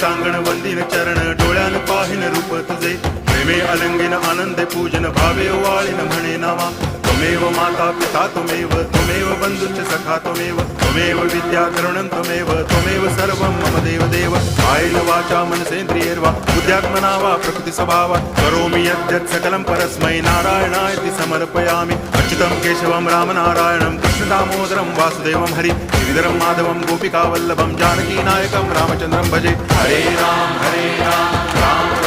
टांगण वंदिन चरण डोळ्यान पाहिन रूप तुझे प्रेमे अलंगिन आनंदे पूजन भावे वाळीन म्हणे नावा त्वमेव माता पिता त्वमेव बंधुश्च सखा त्वमेव विद्या करुणं त्वमेव सर्वं मम देव कायेन वाचा मनसेन्द्रियैर्वा बुद्ध्यात्मना वा प्रकृति स्वभावात् करोमि यद्यत् सकलं परस्मै नारायणायति समर्पयामि अच्युतं केशवं रामनारायणं कृष्णदामोदरं वासुदेवं हरि गिरिधरं माधवं गोपिकावल्लभं जानकीनायकं रामचन्द्रं भजे हरे राम राम